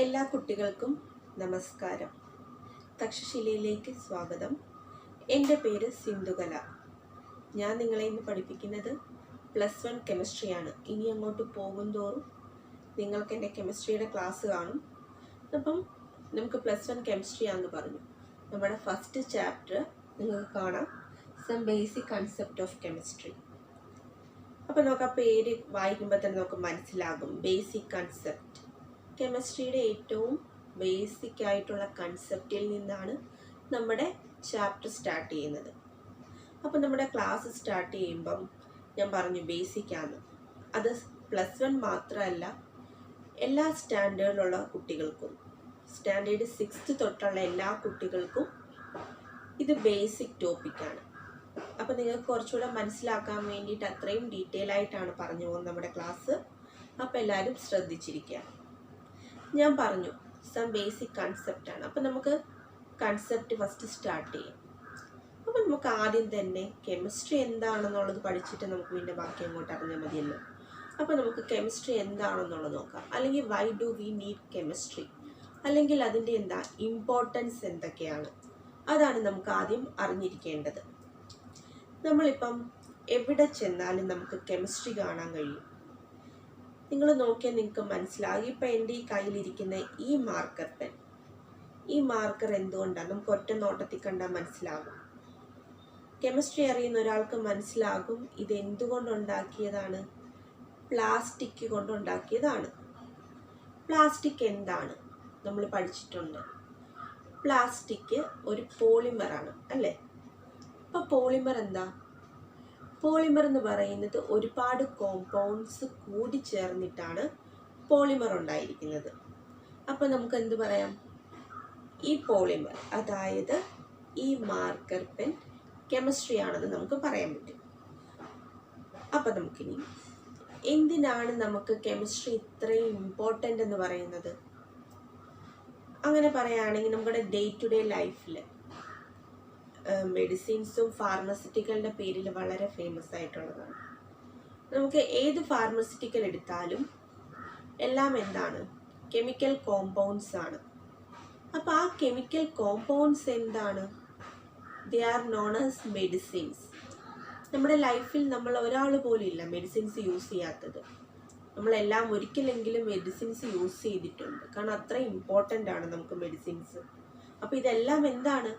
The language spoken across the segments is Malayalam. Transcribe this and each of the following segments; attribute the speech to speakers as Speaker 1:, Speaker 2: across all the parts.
Speaker 1: എല്ലാ കുട്ടികൾക്കും നമസ്കാരം. തക്ഷശിലയിലേക്ക് സ്വാഗതം. എൻ്റെ പേര് സിന്ധുകല. ഞാൻ നിങ്ങളെ ഇന്ന് പഠിപ്പിക്കുന്നത് +1 കെമിസ്ട്രിയാണ്. ഇനി അങ്ങോട്ട് പോകുന്തോറും നിങ്ങൾക്ക് എൻ്റെ കെമിസ്ട്രിയുടെ ക്ലാസ് കാണും. അപ്പം നമുക്ക് +1 കെമിസ്ട്രി ആണെന്ന് പറഞ്ഞു. നമ്മുടെ ഫസ്റ്റ് ചാപ്റ്റർ നിങ്ങൾക്ക് കാണാം, some basic concept of chemistry. അപ്പം നമുക്ക് ആ പേര് വായിക്കുമ്പോൾ തന്നെ നമുക്ക് മനസ്സിലാകും, ബേസിക് കൺസെപ്റ്റ്. കെമിസ്ട്രിയുടെ ഏറ്റവും ബേസിക് ആയിട്ടുള്ള കൺസെപ്റ്റിൽ നിന്നാണ് നമ്മുടെ ചാപ്റ്റർ സ്റ്റാർട്ട് ചെയ്യുന്നത്. അപ്പം നമ്മുടെ ക്ലാസ് സ്റ്റാർട്ട് ചെയ്യുമ്പം ഞാൻ പറഞ്ഞു ബേസിക് ആണ്. അത് +1 മാത്രമല്ല, എല്ലാ സ്റ്റാൻഡേർഡിലുള്ള കുട്ടികൾക്കും, സ്റ്റാൻഡേർഡ് 6 തൊട്ടുള്ള എല്ലാ കുട്ടികൾക്കും ഇത് ബേസിക് ടോപ്പിക്കാണ്. അപ്പം നിങ്ങൾക്ക് കുറച്ചുകൂടെ മനസ്സിലാക്കാൻ വേണ്ടിയിട്ട് അത്രയും ഡീറ്റെയിൽ ആയിട്ടാണ് പറഞ്ഞു പോകുന്നത് നമ്മുടെ ക്ലാസ്. അപ്പം എല്ലാവരും ശ്രദ്ധിച്ചിരിക്കുക. ഞാൻ പറഞ്ഞു സം ബേസിക് കൺസെപ്റ്റാണ്. അപ്പം നമുക്ക് കൺസെപ്റ്റ് ഫസ്റ്റ് സ്റ്റാർട്ട് ചെയ്യാം. അപ്പം നമുക്ക് ആദ്യം തന്നെ കെമിസ്ട്രി എന്താണെന്നുള്ളത് പഠിച്ചിട്ട് നമുക്ക് വീണ്ടും ബാക്കി അങ്ങോട്ട് അറിഞ്ഞാൽ മതിയല്ലോ. അപ്പം നമുക്ക് കെമിസ്ട്രി എന്താണെന്നുള്ളത് നോക്കാം. അല്ലെങ്കിൽ why do we need chemistry, അല്ലെങ്കിൽ അതിൻ്റെ ഇമ്പോർട്ടൻസ് എന്തൊക്കെയാണ്, അതാണ് നമുക്ക് ആദ്യം അറിഞ്ഞിരിക്കേണ്ടത്. നമ്മളിപ്പം എവിടെ ചെന്നാലും നമുക്ക് കെമിസ്ട്രി കാണാൻ കഴിയും. നിങ്ങൾ നോക്കിയാൽ നിങ്ങൾക്ക് മനസ്സിലാകും. ഇപ്പം എൻ്റെ ഈ കയ്യിലിരിക്കുന്ന ഈ മാർക്കർ പെൻ, ഈ മാർക്കർ എന്തുകൊണ്ടാണ് നമുക്ക് ഒറ്റ നോട്ടത്തിൽ കണ്ടാൽ മനസ്സിലാകും. കെമിസ്ട്രി അറിയുന്ന ഒരാൾക്ക് മനസ്സിലാകും ഇത് എന്തുകൊണ്ടുണ്ടാക്കിയതാണ്, പ്ലാസ്റ്റിക് കൊണ്ടുണ്ടാക്കിയതാണ്. പ്ലാസ്റ്റിക് എന്താണ് നമ്മൾ പഠിച്ചിട്ടുണ്ട്. പ്ലാസ്റ്റിക് ഒരു പോളിമറാണ് അല്ലേ. അപ്പോൾ പോളിമർ എന്താ? പോളിമർ എന്ന് പറയുന്നത് ഒരുപാട് കോമ്പൗണ്ട്സ് കൂടി ചേർന്നിട്ടാണ് പോളിമർ ഉണ്ടായിരിക്കുന്നത്. അപ്പോൾ നമുക്ക് എന്ത് പറയാം, ഈ പോളിമർ, അതായത് ഈ മാർക്കർ പെൻ കെമിസ്ട്രി ആണെന്ന് നമുക്ക് പറയാൻ പറ്റും. അപ്പം നമുക്കിനി എന്തിനാണ് നമുക്ക് കെമിസ്ട്രി ഇത്രയും ഇമ്പോർട്ടൻ്റ് എന്ന് പറയുന്നത്? അങ്ങനെ പറയുകയാണെങ്കിൽ നമ്മുടെ ഡേ ടു ഡേ ലൈഫിൽ മെഡിസിൻസും ഫാർമസ്യൂട്ടിക്കലിൻ്റെ പേരിൽ വളരെ ഫേമസ് ആയിട്ടുള്ളതാണ്. നമുക്ക് ഏത് ഫാർമസ്യൂട്ടിക്കൽ എടുത്താലും എല്ലാം എന്താണ്, കെമിക്കൽ കോമ്പൗണ്ട്സ് ആണ്. അപ്പോൾ ആ കെമിക്കൽ കോമ്പൗണ്ട്സ് എന്താണ്? They are known as medicines. നമ്മുടെ ലൈഫിൽ നമ്മൾ ഒരാൾ പോലും ഇല്ല മെഡിസിൻസ് യൂസ് ചെയ്യാത്തത്. നമ്മളെല്ലാം ഒരിക്കലെങ്കിലും മെഡിസിൻസ് യൂസ് ചെയ്തിട്ടുണ്ട്. കാരണം അത്ര ഇമ്പോർട്ടൻ്റ് ആണ് നമുക്ക് മെഡിസിൻസ്. അപ്പോൾ ഇതെല്ലാം എന്താണ്,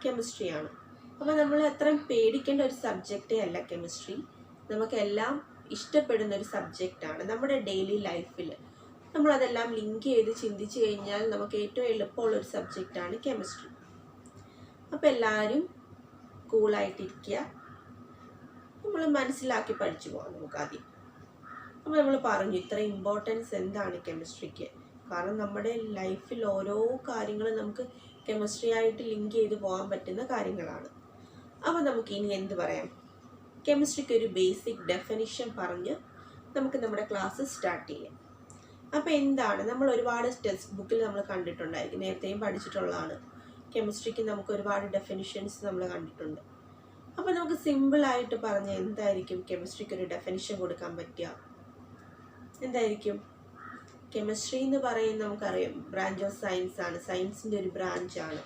Speaker 1: കെമിസ്ട്രിയാണ്. അപ്പോൾ നമ്മൾ അത്രയും പേടിക്കേണ്ട ഒരു സബ്ജക്റ്റേ അല്ല കെമിസ്ട്രി. നമുക്കെല്ലാം ഇഷ്ടപ്പെടുന്ന ഒരു സബ്ജക്റ്റാണ്. നമ്മുടെ ഡെയിലി ലൈഫിൽ നമ്മളതെല്ലാം ലിങ്ക് ചെയ്ത് ചിന്തിച്ച് കഴിഞ്ഞാൽ നമുക്ക് ഏറ്റവും എളുപ്പമുള്ളൊരു സബ്ജക്റ്റാണ് കെമിസ്ട്രി. അപ്പോൾ എല്ലാവരും കൂളായിട്ടിരിക്കുക, നമ്മൾ മനസ്സിലാക്കി പഠിച്ചു പോകാം നമുക്ക് ആദ്യം. അപ്പോൾ നമ്മൾ പറഞ്ഞു ഇത്ര ഇമ്പോർട്ടൻസ് എന്താണ് കെമിസ്ട്രിക്ക്. കാരണം നമ്മുടെ ലൈഫിൽ ഓരോ കാര്യങ്ങളും നമുക്ക് കെമിസ്ട്രി ആയിട്ട് ലിങ്ക് ചെയ്ത് പോകാൻ പറ്റുന്ന കാര്യങ്ങളാണ്. അപ്പോൾ നമുക്ക് ഇനി എന്ത് പറയാം, കെമിസ്ട്രിക്ക് ഒരു ബേസിക് ഡെഫിനിഷൻ പറഞ്ഞ് നമുക്ക് നമ്മുടെ ക്ലാസ് സ്റ്റാർട്ട് ചെയ്യാം. അപ്പോൾ എന്താണ്, നമ്മൾ ഒരുപാട് ടെക്സ്റ്റ് ബുക്കിൽ നമ്മൾ കണ്ടിട്ടുണ്ടായിരിക്കും, നേരത്തെയും പഠിച്ചിട്ടുള്ളതാണ്. കെമിസ്ട്രിക്ക് നമുക്ക് ഒരുപാട് ഡെഫിനിഷൻസ് നമ്മൾ കണ്ടിട്ടുണ്ട്. അപ്പോൾ നമുക്ക് സിമ്പിളായിട്ട് പറഞ്ഞ് എന്തായിരിക്കും കെമിസ്ട്രിക്ക് ഒരു ഡെഫിനിഷൻ കൊടുക്കാൻ പറ്റുക? എന്തായിരിക്കും? കെമിസ്ട്രി എന്ന് പറയുന്നത് നമുക്കറിയാം ബ്രാഞ്ച് ഓഫ് സയൻസ് ആണ്, സയൻസിൻ്റെ ഒരു ബ്രാഞ്ചാണ്.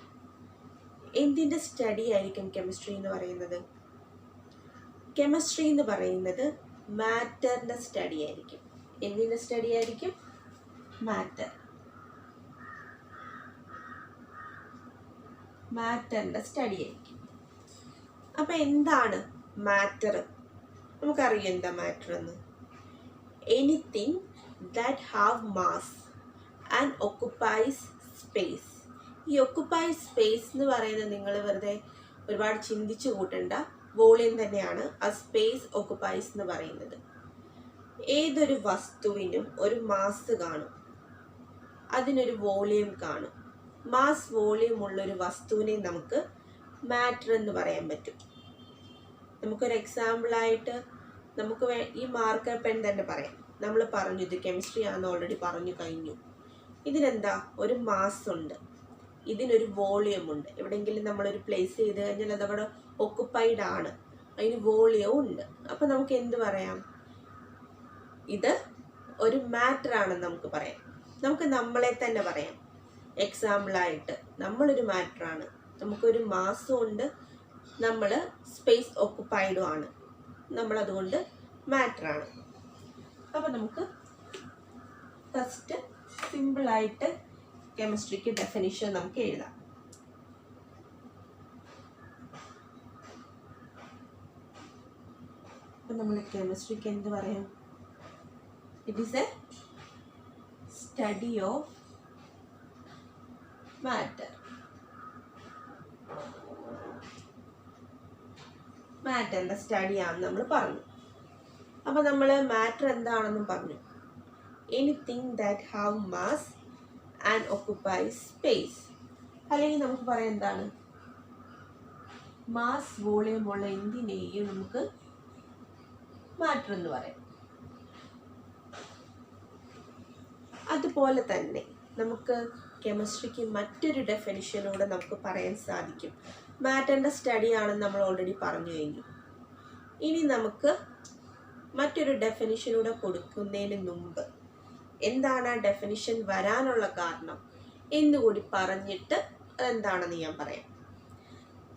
Speaker 1: എന്തിൻ്റെ സ്റ്റഡി ആയിരിക്കും കെമിസ്ട്രി എന്ന് പറയുന്നത്? കെമിസ്ട്രി എന്ന് പറയുന്നത് മാറ്ററിൻ്റെ സ്റ്റഡി ആയിരിക്കും. എന്തിൻ്റെ സ്റ്റഡി ആയിരിക്കും? മാറ്ററിൻ്റെ സ്റ്റഡി ആയിരിക്കും. അപ്പം എന്താണ് മാറ്റർ? നമുക്കറിയാം എന്താ മാറ്റർ എന്ന്. Anything that have mass and occupies space. ഈ occupies space എന്ന് പറയുന്നത് നിങ്ങൾ വെറുതെ ഒരുപാട് ചിന്തിച്ചു കൂട്ടേണ്ട, വോളിയം തന്നെയാണ് ആ സ്പേസ് occupies എന്ന് പറയുന്നത്. ഏതൊരു വസ്തുവിനും ഒരു മാസ് കാണും, അതിനൊരു വോളിയം കാണും. മാസ് വോളിയം ഉള്ളൊരു വസ്തുവിനെ നമുക്ക് മാറ്റർ എന്ന് പറയാൻ പറ്റും. നമുക്കൊരു എക്സാമ്പിളായിട്ട് നമുക്ക് ഈ മാർക്കർ പെൻ തന്നെ പറയാം. നമ്മൾ പറഞ്ഞു ഇത് കെമിസ്ട്രി ആണെന്ന് ഓൾറെഡി പറഞ്ഞു കഴിഞ്ഞു. ഇതിനെന്താ, ഒരു മാസ് ഉണ്ട്, ഇതിനൊരു വോളിയം ഉണ്ട്. എവിടെയെങ്കിലും നമ്മളൊരു പ്ലേസ് ചെയ്ത് കഴിഞ്ഞാൽ അതവിടെ ഒക്കുപ്പൈഡ് ആണ്, അതിന് വോളിയവും ഉണ്ട്. അപ്പം നമുക്ക് എന്ത് പറയാം, ഇത് ഒരു മാറ്റർ ആണെന്ന് നമുക്ക് പറയാം. നമുക്ക് നമ്മളെ തന്നെ പറയാം. എക്സാമ്പിളായിട്ട് നമ്മളൊരു മാറ്ററാണ്, നമുക്കൊരു മാസും ഉണ്ട്, നമ്മൾ സ്പേസ് ഓക്കുപ്പൈഡും ആണ്, നമ്മളതുകൊണ്ട് മാറ്ററാണ്. അപ്പോൾ നമുക്ക് ഫസ്റ്റ് സിമ്പിളായിട്ട് കെമിസ്ട്രിക്ക് ഡെഫിനിഷൻ നമുക്ക് എഴുതാം. അപ്പം നമ്മൾ കെമിസ്ട്രിക്ക് എന്ത് പറയും? It is a study of matter. മാറ്ററിൻ്റെ സ്റ്റഡിയാണെന്ന് നമ്മൾ പറഞ്ഞു. അപ്പം നമ്മൾ മാറ്റർ എന്താണെന്നും പറഞ്ഞു. Anything that have mass and occupies space. അല്ലെങ്കിൽ നമുക്ക് പറയാം എന്താണ്? മാസ് വോളിയം ഉള്ള എന്തിനേയും നമുക്ക് മാറ്റർ എന്ന് പറയാം. അതുപോലെ തന്നെ നമുക്ക് കെമിസ്ട്രിക്ക് മറ്റൊരു ഡെഫിനിഷനൂടെ നമുക്ക് പറയാൻ സാധിക്കും. മാറ്ററിൻ്റെ സ്റ്റഡിയാണെന്ന് നമ്മൾ ഓൾറെഡി പറഞ്ഞു കഴിഞ്ഞു. ഇനി നമുക്ക് മറ്റൊരു ഡെഫിനിഷനൂടെ കൊടുക്കുന്നതിന് മുമ്പ് എന്താണ് ആ ഡെഫിനിഷൻ വരാനുള്ള കാരണം എന്നുകൂടി പറഞ്ഞിട്ട് അതെന്താണെന്ന് ഞാൻ പറയാം.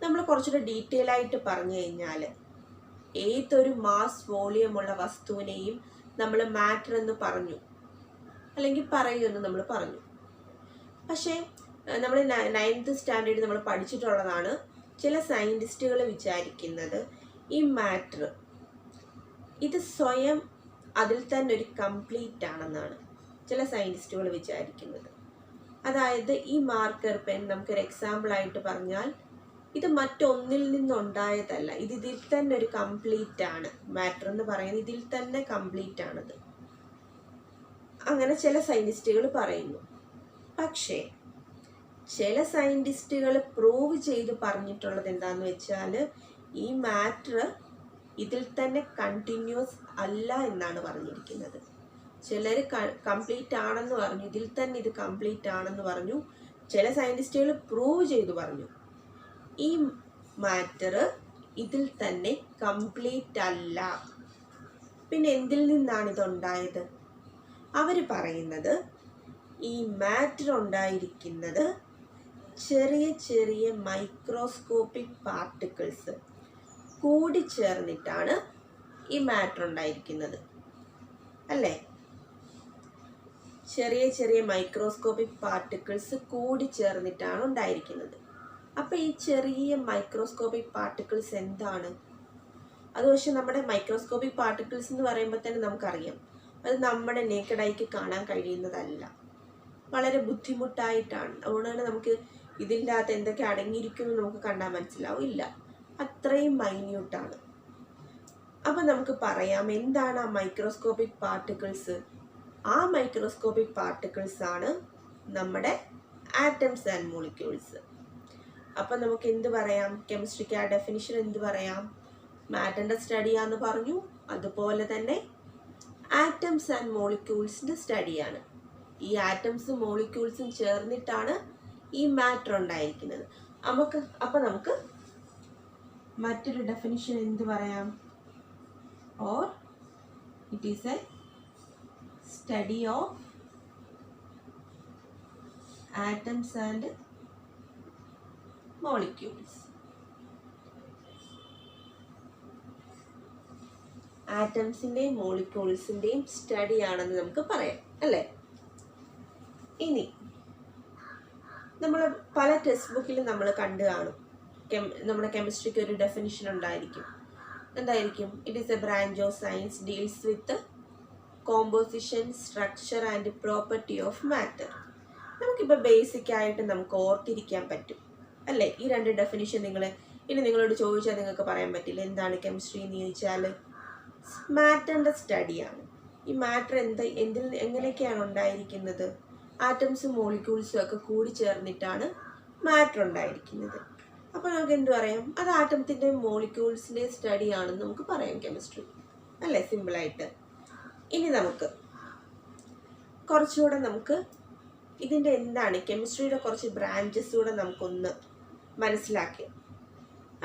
Speaker 1: നമ്മൾ കുറച്ചുകൂടെ ഡീറ്റെയിൽ ആയിട്ട് പറഞ്ഞു കഴിഞ്ഞാൽ ഏതൊരു മാസ് വോളിയമുള്ള വസ്തുവിനെയും നമ്മൾ മാറ്റർ എന്ന് പറഞ്ഞു, അല്ലെങ്കിൽ പറയുമെന്ന് നമ്മൾ പറഞ്ഞു. പക്ഷേ നമ്മൾ 9th സ്റ്റാൻഡേർഡ് നമ്മൾ പഠിച്ചിട്ടുള്ളതാണ്, ചില സയൻറ്റിസ്റ്റുകൾ വിചാരിക്കുന്നത് ഈ മാറ്റർ ഇത് സ്വയം അതിൽ തന്നെ ഒരു കംപ്ലീറ്റ് ആണെന്നാണ് ചില സയൻറ്റിസ്റ്റുകൾ വിചാരിക്കുന്നത്. അതായത് ഈ മാർക്കർ പെൻ നമുക്കൊരു എക്സാമ്പിളായിട്ട് പറഞ്ഞാൽ ഇത് മറ്റൊന്നിൽ നിന്നുണ്ടായതല്ല, ഇതിൽ തന്നെ ഒരു കംപ്ലീറ്റ് ആണ്. മാറ്റർ എന്ന് പറയുന്നത് ഇതിൽ തന്നെ കംപ്ലീറ്റ് ആണത്. അങ്ങനെ ചില സയൻറ്റിസ്റ്റുകൾ പറയുന്നു. പക്ഷേ ചില സയൻറ്റിസ്റ്റുകൾ പ്രൂവ് ചെയ്ത് പറഞ്ഞിട്ടുള്ളത് എന്താണെന്ന് വെച്ചാൽ ഈ മാറ്റർ ഇതിൽ തന്നെ കണ്ടിന്യൂസ് അല്ല എന്നാണ് പറഞ്ഞിരിക്കുന്നത്. ചിലർ കംപ്ലീറ്റ് ആണെന്ന് പറഞ്ഞു, ഇതിൽ തന്നെ ഇത് കംപ്ലീറ്റ് ആണെന്ന് പറഞ്ഞു. ചില സയൻറ്റിസ്റ്റുകൾ പ്രൂവ് ചെയ്തു പറഞ്ഞു ഈ മാറ്റർ ഇതിൽ തന്നെ കംപ്ലീറ്റ് അല്ല. പിന്നെ എന്തിൽ നിന്നാണ് ഇതുണ്ടായത്? അവർ പറയുന്നത് ഈ മാറ്റർ ഉണ്ടായിരിക്കുന്നത് ചെറിയ ചെറിയ മൈക്രോസ്കോപ്പിക് പാർട്ടിക്കിൾസ് കൂടിച്ചേർന്നിട്ടാണ് ഈ മാറ്റർ ഉണ്ടായിരിക്കുന്നത്, അല്ലേ? ചെറിയ ചെറിയ മൈക്രോസ്കോപ്പിക് പാർട്ടിക്കിൾസ് കൂടിച്ചേർന്നിട്ടാണ് ഉണ്ടായിരിക്കുന്നത്. അപ്പോൾ ഈ ചെറിയ മൈക്രോസ്കോപ്പിക് പാർട്ടിക്കിൾസ് എന്താണ്? അത് പക്ഷെ നമ്മുടെ മൈക്രോസ്കോപ്പിക് പാർട്ടിക്കിൾസ് എന്ന് പറയുമ്പോൾ തന്നെ നമുക്കറിയാം അത് നമ്മുടെ നേക്കഡ് ഐക്ക് കാണാൻ കഴിയുന്നതല്ല, വളരെ ബുദ്ധിമുട്ടായിട്ടാണ്. അതുകൊണ്ട് തന്നെ നമുക്ക് ഇതിൻ്റെ അകത്ത് എന്തൊക്കെ അടങ്ങിയിരിക്കുന്നു നമുക്ക് കണ്ടാൽ മനസ്സിലാവില്ല, അത്രയും മൈന്യൂട്ടാണ്. അപ്പം നമുക്ക് പറയാം എന്താണ് ആ മൈക്രോസ്കോപ്പിക് പാർട്ടിക്കിൾസ്? ആ മൈക്രോസ്കോപ്പിക് പാർട്ടിക്കിൾസ് ആണ് നമ്മുടെ ആറ്റംസ് ആൻഡ് മോളിക്യൂൾസ്. അപ്പം നമുക്ക് എന്ത് പറയാം? കെമിസ്ട്രിക്ക് ആ ഡെഫിനിഷൻ എന്ത് പറയാം? മാറ്ററിൻ്റെ സ്റ്റഡിയാന്ന് പറഞ്ഞു, അതുപോലെ തന്നെ ആറ്റംസ് ആൻഡ് മോളിക്യൂൾസിൻ്റെ സ്റ്റഡിയാണ്. ഈ ആറ്റംസും മോളിക്യൂൾസും ചേർന്നിട്ടാണ് ഈ മാറ്റർ ഉണ്ടായിരിക്കുന്നത്. അപ്പം നമുക്ക് മറ്റൊരു ഡെഫിനിഷൻ എന്ത് പറയാം? Or it is a study of atoms and molecules. ആറ്റംസിൻ്റെയും മോളിക്യൂൾസിൻ്റെയും സ്റ്റഡി ആണെന്ന് നമുക്ക് പറയാം, അല്ലേ? ഇനി നമ്മൾ പല ടെക്സ്റ്റ് ബുക്കിലും നമ്മൾ കണ്ടു കാണും നമ്മുടെ കെമിസ്ട്രിക്ക് ഒരു ഡെഫിനിഷൻ ഉണ്ടായിരിക്കും. എന്തായിരിക്കും? It is A branch of science deals with composition, structure and property of matter. നമുക്കിപ്പോൾ ബേസിക് ആയിട്ട് നമുക്ക് ഓർത്തിരിക്കാൻ പറ്റും, അല്ലേ? ഈ രണ്ട് ഡെഫിനിഷൻ ഇനി നിങ്ങളോട് ചോദിച്ചാൽ നിങ്ങൾക്ക് പറയാൻ പറ്റില്ല എന്താണ് കെമിസ്ട്രി എന്ന് ചോദിച്ചാൽ മാറ്ററിൻ്റെ സ്റ്റഡിയാണ്. ഈ മാറ്റർ എങ്ങനെയൊക്കെയാണ് ഉണ്ടായിരിക്കുന്നത്? ആറ്റംസും മോളിക്യൂൾസും ഒക്കെ കൂടി ചേർന്നിട്ടാണ് മാറ്റർ ഉണ്ടായിരിക്കുന്നത്. അപ്പോൾ നമുക്ക് എന്ത് പറയാം? അത് ആറ്റത്തിൻ്റെയും മോളിക്യൂൾസിൻ്റെയും സ്റ്റഡിയാണെന്ന് നമുക്ക് പറയാം കെമിസ്ട്രി, അല്ലേ? സിമ്പിളായിട്ട്. ഇനി നമുക്ക് കുറച്ചുകൂടെ ഇതിൻ്റെ എന്താണ് കെമിസ്ട്രിയുടെ കുറച്ച് ബ്രാഞ്ചസ് കൂടെ നമുക്കൊന്ന് മനസ്സിലാക്കി.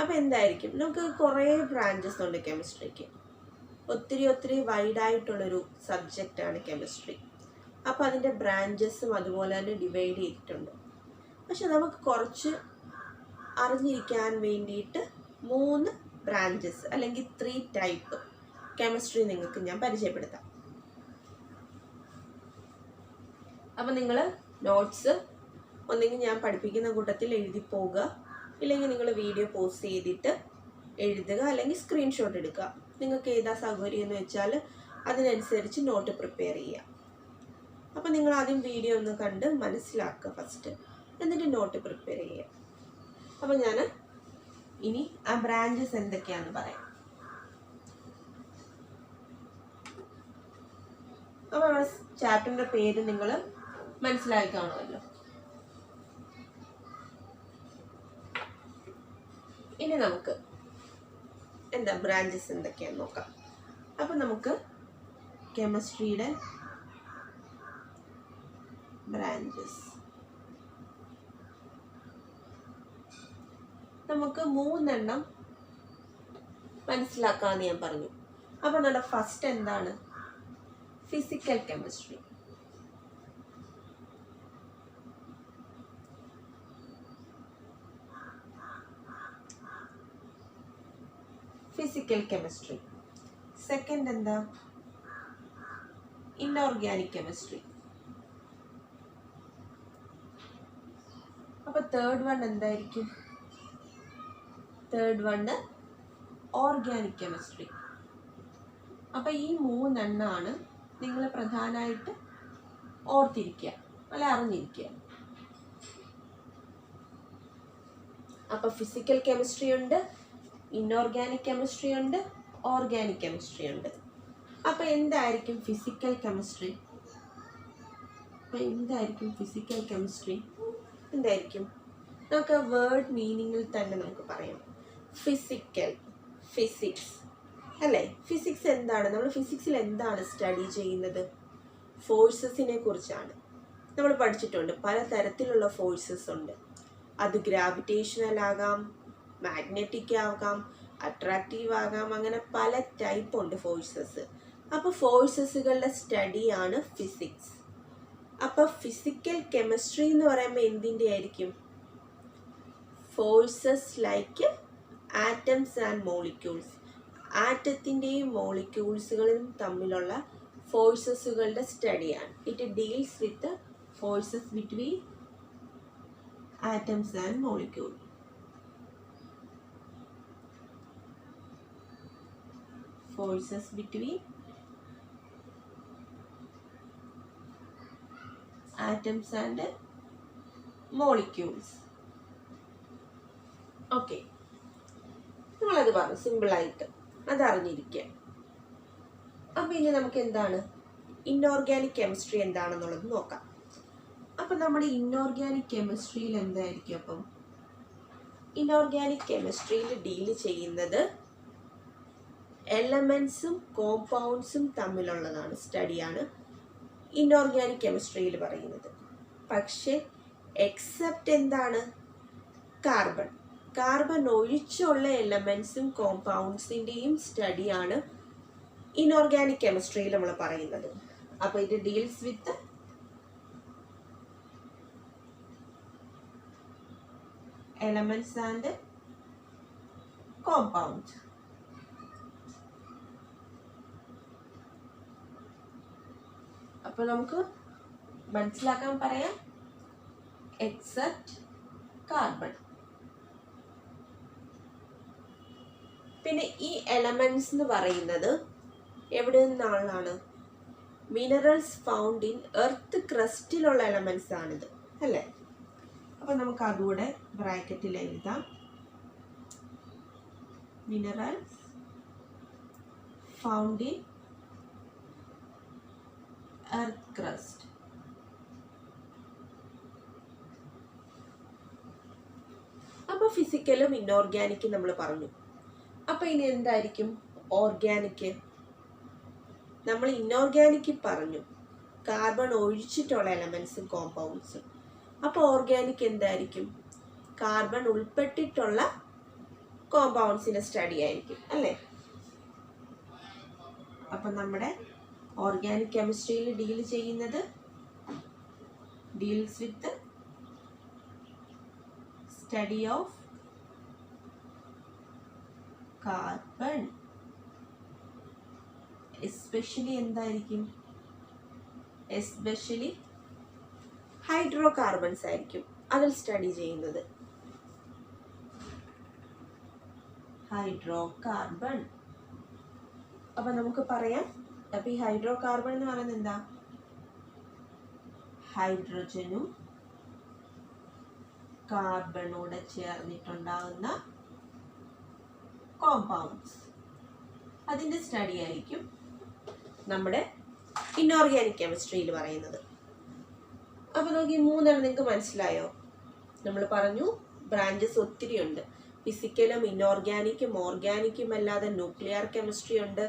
Speaker 1: അപ്പോൾ എന്തായിരിക്കും? നമുക്ക് കുറേ ബ്രാഞ്ചസ് ഉണ്ട് കെമിസ്ട്രിക്ക്. ഒത്തിരി വൈഡായിട്ടുള്ളൊരു സബ്ജക്റ്റാണ് കെമിസ്ട്രി. അപ്പോൾ അതിൻ്റെ ബ്രാഞ്ചസും അതുപോലെ തന്നെ ഡിവൈഡ് ചെയ്തിട്ടുണ്ട്. പക്ഷെ നമുക്ക് കുറച്ച് അറിഞ്ഞിരിക്കാൻ വേണ്ടിയിട്ട് 3 ബ്രാഞ്ചസ് അല്ലെങ്കിൽ 3 ടൈപ്പ് കെമിസ്ട്രി നിങ്ങൾക്ക് ഞാൻ പരിചയപ്പെടുത്താം. അപ്പം നിങ്ങൾ നോട്ട്സ് ഒന്നെങ്കിൽ ഞാൻ പഠിപ്പിക്കുന്ന കൂട്ടത്തിൽ എഴുതി പോവുക, ഇല്ലെങ്കിൽ നിങ്ങൾ വീഡിയോ പോസ് ചെയ്തിട്ട് എഴുതുക, അല്ലെങ്കിൽ സ്ക്രീൻഷോട്ട് എടുക്കുക. നിങ്ങൾക്ക് ഏതാ സൗകര്യം എന്ന് വെച്ചാൽ അതിനനുസരിച്ച് നോട്ട് പ്രിപ്പയർ ചെയ്യുക. അപ്പം നിങ്ങൾ ആദ്യം വീഡിയോ ഒന്ന് കണ്ട് മനസ്സിലാക്കുക ഫസ്റ്റ്, എന്നിട്ട് നോട്ട് പ്രിപ്പയർ ചെയ്യുക. അപ്പം ഞാൻ ഇനി ആ ബ്രാഞ്ചസ് എന്തൊക്കെയാണെന്ന് പറയാം. അപ്പോൾ നമ്മുടെ ചാപ്റ്ററിൻ്റെ പേര് നിങ്ങൾ മനസ്സിലാക്കി കാണുമല്ലോ. ഇനി നമുക്ക് എന്താ ബ്രാഞ്ചസ് എന്തൊക്കെയാണെന്ന് നോക്കാം. അപ്പം നമുക്ക് കെമിസ്ട്രിയുടെ ബ്രാഞ്ചസ് നമുക്ക് 3 മനസ്സിലാക്കാമെന്ന് ഞാൻ പറഞ്ഞു. അപ്പം നമ്മുടെ ഫസ്റ്റ് എന്താണ്? Physical chemistry. Physical chemistry. Second എന്താ? Inorganic chemistry. അപ്പൊ തേർഡ് വൺ എന്തായിരിക്കും? Third one organic chemistry. അപ്പൊ ഈ 3 നിങ്ങൾ പ്രധാനമായിട്ട് ഓർത്തിരിക്കുക, അല്ല അറിഞ്ഞിരിക്കുക. അപ്പൊ ഫിസിക്കൽ കെമിസ്ട്രി ഉണ്ട്, ഇൻഓർഗാനിക് കെമിസ്ട്രി ഉണ്ട്, ഓർഗാനിക് കെമിസ്ട്രി ഉണ്ട്. അപ്പൊ എന്തായിരിക്കും ഫിസിക്കൽ കെമിസ്ട്രി? ഫിസിക്കൽ കെമിസ്ട്രി എന്തായിരിക്കും? നമുക്ക് വേർഡ് മീനിങ്ങിൽ തന്നെ നമുക്ക് പറയാം. ഫിസിക്കൽ, ഫിസിക്സ് അല്ലേ? ഫിസിക്സ് എന്താണ്? നമ്മൾ ഫിസിക്സിൽ എന്താണ് സ്റ്റഡി ചെയ്യുന്നത്? ഫോഴ്സസിനെ കുറിച്ചാണ്. നമ്മൾ പഠിച്ചിട്ടുണ്ട് പലതരത്തിലുള്ള ഫോഴ്സസ് ഉണ്ട്. അത് ഗ്രാവിറ്റേഷണൽ ആകാം, മാഗ്നറ്റിക് ആകാം, അട്രാക്റ്റീവ് ആകാം, അങ്ങനെ പല ടൈപ്പ് ഉണ്ട് ഫോഴ്സസ്. അപ്പോൾ ഫോഴ്സസുകളുടെ സ്റ്റഡിയാണ് ഫിസിക്സ്. അപ്പോൾ ഫിസിക്കൽ കെമിസ്ട്രി എന്ന് പറയുമ്പോൾ എന്തിൻ്റെ ആയിരിക്കും? Forces like atoms and molecules. ആറ്റത്തിൻ്റെയും മോളിക്യൂൾസുകളും തമ്മിലുള്ള ഫോഴ്സസുകളുടെ സ്റ്റഡിയാണ്. It deals with forces between atoms and molecule. Forces between atoms and molecules. Okay, നിങ്ങളത് പറഞ്ഞു സിമ്പിളായിട്ട്, അതറിഞ്ഞിരിക്കുക. അപ്പം ഇനി നമുക്ക് എന്താണ് ഇൻഓർഗാനിക് കെമിസ്ട്രി എന്താണെന്നുള്ളത് നോക്കാം. അപ്പം നമ്മുടെ ഇൻഓർഗാനിക് കെമിസ്ട്രിയിൽ എന്തായിരിക്കും? അപ്പം ഇൻഓർഗാനിക് കെമിസ്ട്രിയിൽ ഡീല് ചെയ്യുന്നത് എലമെൻസും കോമ്പൗണ്ട്സും തമ്മിലുള്ളതാണ്, സ്റ്റഡിയാണ് ഇൻഓർഗാനിക് കെമിസ്ട്രിയിൽ പറയുന്നത്. പക്ഷേ എക്സെപ്റ്റ് എന്താണ്? കാർബൺ. കാർബൺ ഒഴിച്ചുള്ള എലമെൻസും കോമ്പൗണ്ട്സിൻ്റെയും സ്റ്റഡിയാണ് ഇൻഓർഗാനിക് കെമിസ്ട്രിയിൽ നമ്മൾ പറയുന്നത്. അപ്പോൾ ഇത് deals with elements and compounds. അപ്പോൾ നമുക്ക് മനസ്സിലാക്കാൻ പറയാം എക്സെപ്റ്റ് കാർബൺ. പിന്നെ ഈ എലമെന്റ്സ് എന്ന് പറയുന്നത് എവിടെ നിന്നാണ്? മിനറൽസ് ഫൗണ്ട് ഇൻ എർത്ത് ക്രസ്റ്റിലുള്ള എലമെന്റ്സ് ആണിത്, അല്ലേ? അപ്പം നമുക്ക് അതുകൂടെ ബ്രാക്കറ്റിൽ എഴുതാം. Minerals found in earth crust. അപ്പോൾ ഫിസിക്കലും ഇൻഓർഗാനിക്കും നമ്മൾ പറഞ്ഞു. അപ്പോൾ ഇനി എന്തായിരിക്കും ഓർഗാനിക്? നമ്മൾ ഇൻഓർഗാനിക് പറഞ്ഞു കാർബൺ ഒഴിച്ചിട്ടുള്ള എലമെന്റ്സും കോമ്പൗണ്ട്സും. അപ്പോൾ ഓർഗാനിക് എന്തായിരിക്കും? കാർബൺ ഉൾപ്പെട്ടിട്ടുള്ള കോമ്പൗണ്ട്സിന്റെ സ്റ്റഡി ആയിരിക്കും, അല്ലേ? അപ്പം നമ്മുടെ ഓർഗാനിക് കെമിസ്ട്രിയിൽ ഡീൽ ചെയ്യുന്നത് deals with study of carbon. Especially എന്തായിരിക്കും? എസ്പെഷ്യലി ഹൈഡ്രോ കാർബൺസ് ആയിരിക്കും അതിൽ സ്റ്റഡി ചെയ്യുന്നത്. Hydro carbon. അപ്പൊ നമുക്ക് പറയാം, അപ്പൊ ഈ ഹൈഡ്രോ കാർബൺ എന്ന് പറയുന്നത് എന്താ? ഹൈഡ്രജനും കാർബണോടെ ചേർന്നിട്ടുണ്ടാകുന്ന കോമ്പൗണ്ട്സ്, അതിന്റെ സ്റ്റഡി ആയിരിക്കും നമ്മുടെ ഇൻഓർഗാനിക് കെമിസ്ട്രിയിൽ പറയുന്നത്. അപ്പൊ നമുക്ക് ഈ മൂന്നെണ്ണം നിങ്ങൾക്ക് മനസ്സിലായോ? നമ്മൾ പറഞ്ഞു ബ്രാഞ്ചസ് ഒത്തിരി ഉണ്ട്. ഫിസിക്കലും ഇൻഓർഗാനിക്കും ഓർഗാനിക്കും അല്ലാതെ ന്യൂക്ലിയർ കെമിസ്ട്രി ഉണ്ട്.